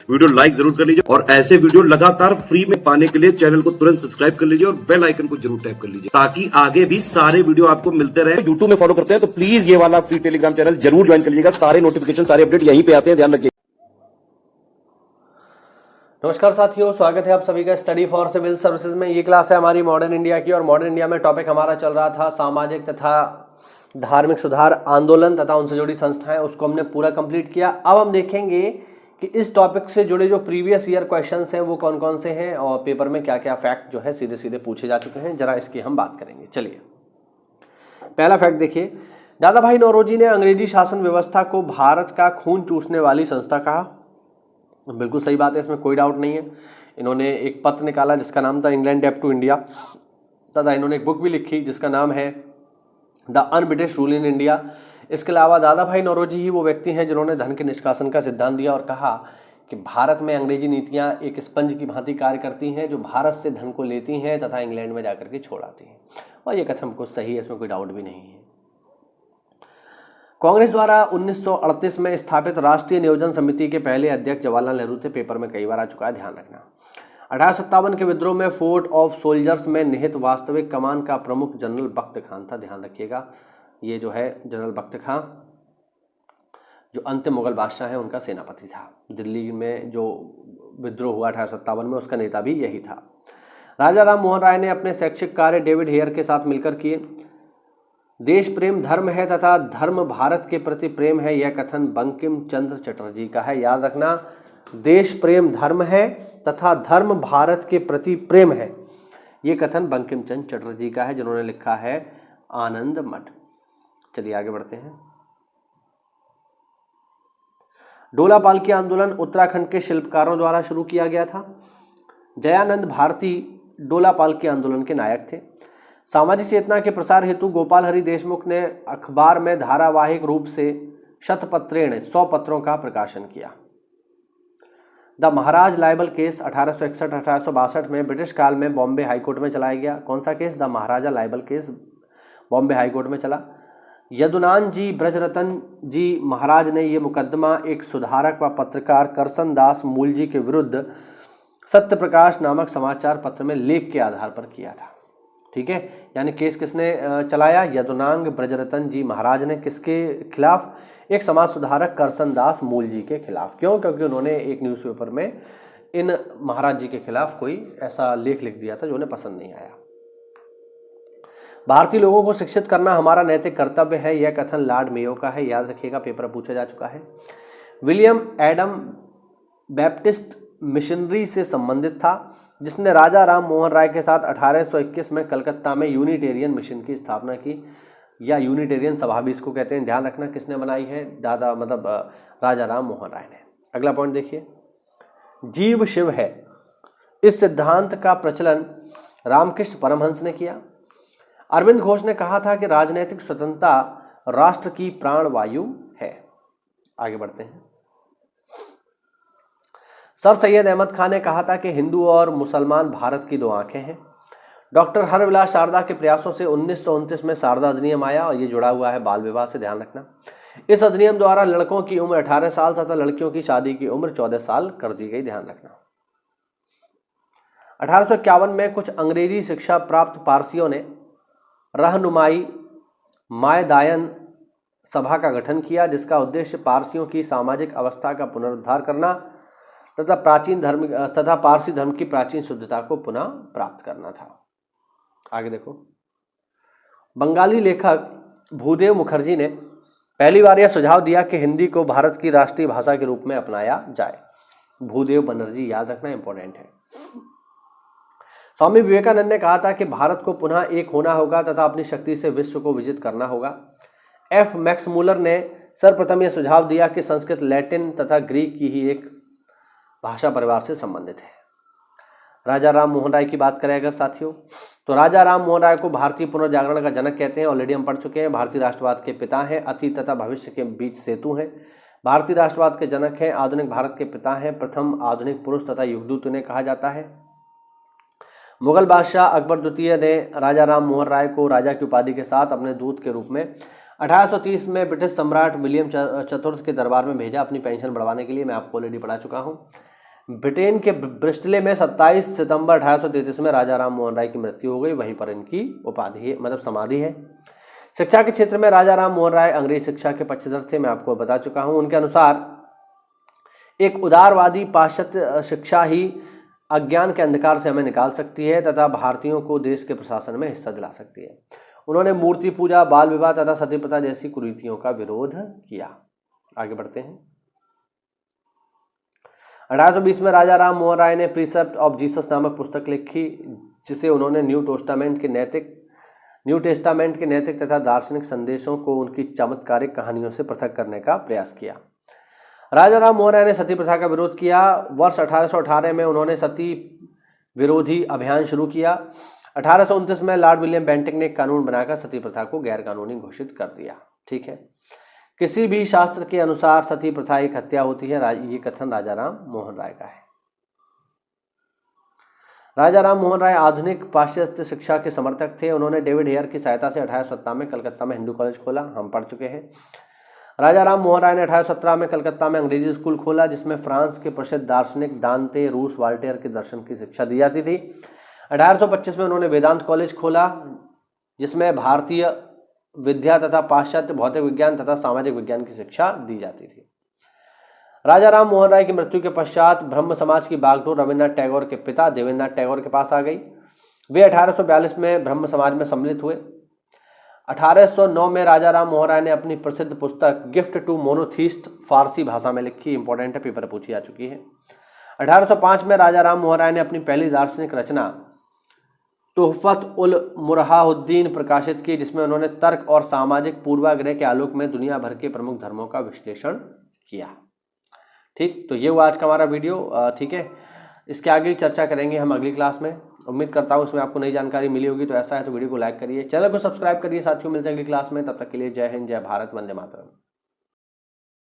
Video like जरूर कर लीजिए और ऐसे वीडियो लगातार फ्री में पाने के लिए चैनल को तुरंत सब्सक्राइब कर लीजिए और बेल आइकन को जरूर टैप कर लीजिए ताकि आगे भी सारे वीडियो आपको मिलते रहे। यूट्यूब में फॉलो करते हैं तो प्लीज ये वाला फ्री टेलीग्राम चैनल जरूर ज्वाइन कर लीजिएगा। सारे नोटिफिकेशन सारे अपडेट यहीं पे आते हैं, ध्यान रखिए। नमस्कार साथियों, स्वागत है आप सभी का स्टडी फॉर सिविल सर्विसेज में। ये क्लास है हमारी मॉडर्न इंडिया की और मॉडर्न इंडिया में टॉपिक हमारा चल रहा था सामाजिक तथा धार्मिक सुधार आंदोलन तथा उनसे जुड़ी संस्थाएं। उसको हमने पूरा कंप्लीट किया। अब हम देखेंगे कि इस टॉपिक से जुड़े जो प्रीवियस ईयर क्वेश्चंस हैं वो कौन कौन से हैं और पेपर में क्या क्या फैक्ट जो है सीधे सीधे पूछे जा चुके हैं, जरा इसकी हम बात करेंगे। चलिए, पहला फैक्ट देखिए। दादा भाई नौरोजी ने अंग्रेजी शासन व्यवस्था को भारत का खून चूसने वाली संस्था कहा। बिल्कुल सही बात है, इसमें कोई डाउट नहीं है। इन्होंने एक पत्र निकाला जिसका नाम था इंग्लैंड डेप्ट टू इंडिया, तथा इन्होंने एक बुक भी लिखी जिसका नाम है the un-British rule in India. इसके अलावा दादा भाई नौरोजी ही वो व्यक्ति हैं जिन्होंने धन के निष्कासन का सिद्धांत दिया और कहा कि भारत में अंग्रेजी नीतियां एक स्पंज की भांति कार्य करती हैं जो भारत से धन को लेती हैं तथा इंग्लैंड में जाकर के छोड़ आती हैं, और ये कथन कुछ सही है, इसमें कोई डाउट भी नहीं है। कांग्रेस द्वारा 1938 में स्थापित राष्ट्रीय नियोजन समिति के पहले अध्यक्ष जवाहरलाल नेहरू थे। पेपर में कई बार आ चुका है, ध्यान रखना। 1857 के विद्रोह में फोर्ट ऑफ सोल्जर्स में निहित वास्तविक कमान का प्रमुख जनरल बख्त खान था। ध्यान रखिएगा, ये जो है जनरल बख्त खान जो अंतिम मुगल बादशाह है उनका सेनापति था। दिल्ली में जो विद्रोह हुआ 1857 में, उसका नेता भी यही था। राजा राम मोहन राय ने अपने शैक्षिक कार्य डेविड हेयर के साथ मिलकर किए। देश प्रेम धर्म है तथा धर्म भारत के प्रति प्रेम है, यह कथन बंकिम चंद्र चटर्जी का है। याद रखना, देश प्रेम धर्म है तथा धर्म भारत के प्रति प्रेम है, यह कथन बंकिम चंद्र चटर्जी का है, जिन्होंने लिखा है आनंद मठ। चलिए आगे बढ़ते हैं। डोला पालकी आंदोलन उत्तराखंड के शिल्पकारों द्वारा शुरू किया गया था। जयानंद भारती डोला पालकी आंदोलन के नायक थे। सामाजिक चेतना के प्रसार हेतु गोपाल हरि देशमुख ने अखबार में धारावाहिक रूप से शतपत्रेण 100 पत्रों का प्रकाशन किया। द महाराज लाइबल केस 1861-1862 में ब्रिटिश काल में बॉम्बे हाईकोर्ट में चलाया गया। कौन सा case? The Maharaja libel case Bombay high court में चला। यदुनान जी ब्रजरतन जी महाराज ने यह मुकदमा एक सुधारक व पत्रकार करसन दास मूलजी के विरुद्ध सत्य प्रकाश नामक समाचार पत्र में लेख के आधार पर किया था। ठीक है, यानी केस किसने चलाया? यदुनांग ब्रजरतन जी महाराज ने। किसके खिलाफ? एक समाज सुधारक करसन दास मूलजी के खिलाफ। क्यों? क्योंकि उन्होंने एक न्यूज़पेपर में इन महाराज जी के खिलाफ कोई ऐसा लेख लिख दिया था जो उन्हें पसंद नहीं आया। भारतीय लोगों को शिक्षित करना हमारा नैतिक कर्तव्य है, यह कथन लॉर्ड मेयो का है। याद रखिएगा, पेपर पूछा जा चुका है। विलियम एडम बैप्टिस्ट मिशनरी से संबंधित था, जिसने राजा राम मोहन राय के साथ 1821 में कलकत्ता में यूनिटेरियन मिशन की स्थापना की, या यूनिटेरियन सभा भी इसको कहते हैं। ध्यान रखना, किसने बनाई है? राजा राम मोहन राय ने। अगला पॉइंट देखिए। जीव शिव है, इस सिद्धांत का प्रचलन रामकृष्ण परमहंस ने किया। अरविंद घोष ने कहा था कि राजनीतिक स्वतंत्रता राष्ट्र की प्राणवायु है। आगे बढ़ते हैं। सर सैयद अहमद खान ने कहा था कि हिंदू और मुसलमान भारत की दो आंखें हैं। डॉक्टर हरविलास शारदा के प्रयासों से 1929 में शारदा अधिनियम आया और ये जुड़ा हुआ है बाल विवाह से। ध्यान रखना, इस अधिनियम द्वारा लड़कों की उम्र 18 साल तथा लड़कियों की शादी की उम्र 14 साल कर दी गई। ध्यान रखना। 1851 में कुछ अंग्रेजी शिक्षा प्राप्त पारसियों ने रहनुमाई मायदायन सभा का गठन किया, जिसका उद्देश्य पारसियों की सामाजिक अवस्था का पुनरुद्धार करना तथा पारसी धर्म की प्राचीन शुद्धता को पुनः प्राप्त करना था। आगे देखो। बंगाली लेखक भूदेव मुखर्जी ने पहली बार यह सुझाव दिया कि हिंदी को भारत की राष्ट्रीय भाषा के रूप में अपनाया जाए। भूदेव बनर्जी, याद रखना, इंपॉर्टेंट है। स्वामी विवेकानंद ने कहा था कि भारत को पुनः एक होना होगा तथा अपनी शक्ति से विश्व को विजित करना होगा। एफ मैक्स मूलर ने सर्वप्रथम यह सुझाव दिया कि संस्कृत लैटिन तथा ग्रीक की ही एक भाषा परिवार से संबंधित है। राजा राम मोहन राय की बात करें अगर साथियों, तो राजा राम मोहन राय को भारतीय पुनर्जागरण का जनक कहते हैं। ऑलरेडी हम पढ़ चुके हैं। भारतीय राष्ट्रवाद के पिता हैं, अतीत तथा भविष्य के बीच सेतु हैं। भारतीय राष्ट्रवाद के जनक हैं, आधुनिक भारत के पिता हैं, प्रथम आधुनिक पुरुष तथा युगदूत उन्हें कहा जाता है। मुगल बादशाह अकबर द्वितीय ने राजा राम मोहन राय को राजा की उपाधि के साथ अपने दूत के रूप में 1830 में ब्रिटिश सम्राट विलियम चतुर्थ के दरबार में भेजा अपनी पेंशन बढ़वाने के लिए। मैं आपको ऑलरेडी पढ़ा चुका हूँ। ब्रिटेन के ब्रिस्टले में 27 सितंबर 1833 में राजा राम मोहन राय की मृत्यु हो गई। वहीं पर इनकी उपाधि मतलब समाधि है। शिक्षा के क्षेत्र में राजा राम मोहन राय अंग्रेज शिक्षा के पक्षधर थे, मैं आपको बता चुका हूं। उनके अनुसार एक उदारवादी पाश्चात्य शिक्षा ही अज्ञान के अंधकार से हमें निकाल सकती है तथा भारतीयों को देश के प्रशासन में हिस्सा दिला सकती है। उन्होंने मूर्ति पूजा, बाल विवाह तथा सती प्रथा जैसी कुरीतियों का विरोध किया। आगे बढ़ते हैं। 1820 में राजा राम मोहन राय ने प्रीसेप्ट ऑफ जीसस नामक पुस्तक लिखी, जिसे उन्होंने न्यू टेस्टामेंट के नैतिक तथा दार्शनिक संदेशों को उनकी चमत्कारिक कहानियों से पृथक करने का प्रयास किया। राजा राम मोहन राय ने सती प्रथा का विरोध किया। वर्ष 1818 में उन्होंने सती विरोधी अभियान शुरू किया। 1829 में लॉर्ड विलियम बेंटिक ने एक कानून बनाकर सती प्रथा को गैर कानूनी घोषित कर दिया। ठीक है, किसी भी शास्त्र के अनुसार सती प्रथा एक हत्या होती है, ये कथन राजा राम मोहन राय का है। राजा राम मोहन राय आधुनिक पाश्चात्य शिक्षा के समर्थक थे। उन्होंने डेविड हेयर की सहायता से 1817 में कलकत्ता में हिंदू कॉलेज खोला, हम पढ़ चुके हैं। राजा राम मोहन राय ने 1817 में कलकत्ता में अंग्रेजी स्कूल खोला, जिसमें फ्रांस के प्रसिद्ध दार्शनिक दांते, रूस वाल्टेयर के दर्शन की शिक्षा दी जाती थी। 1825 में उन्होंने वेदांत कॉलेज खोला, जिसमें भारतीय विद्या तथा पाश्चात्य भौतिक विज्ञान तथा सामाजिक विज्ञान की शिक्षा दी जाती थी। राजा राम मोहन राय की मृत्यु के पश्चात ब्रह्म समाज की बागडोर रविन्द्रनाथ टैगोर के पिता देवेंद्रनाथ टैगोर के पास आ गई। वे 1842 में ब्रह्म समाज में सम्मिलित हुए। 1809 में राजा राम मोहन राय ने अपनी प्रसिद्ध पुस्तक गिफ्ट टू मोनोथीस्ट फारसी भाषा में लिखी, इंपॉर्टेंट है, पेपर पूछी जा चुकी है। 1805 में राजा राम मोहन राय ने अपनी पहली दार्शनिक रचना तुहफत उल मुरहाउद्दीन प्रकाशित की, जिसमें उन्होंने तर्क और सामाजिक पूर्वाग्रह के आलोक में दुनिया भर के प्रमुख धर्मों का विश्लेषण किया। ठीक, तो ये हुआ आज का हमारा वीडियो। ठीक है, इसके आगे चर्चा करेंगे हम अगली क्लास में। उम्मीद करता हूँ इसमें आपको नई जानकारी मिली होगी। तो ऐसा है तो वीडियो को लाइक करिए, चैनल को सब्सक्राइब करिए। साथियों, मिलते हैं अगली क्लास में, तब तक के लिए जय हिंद, जय भारत, वंदे मातरम।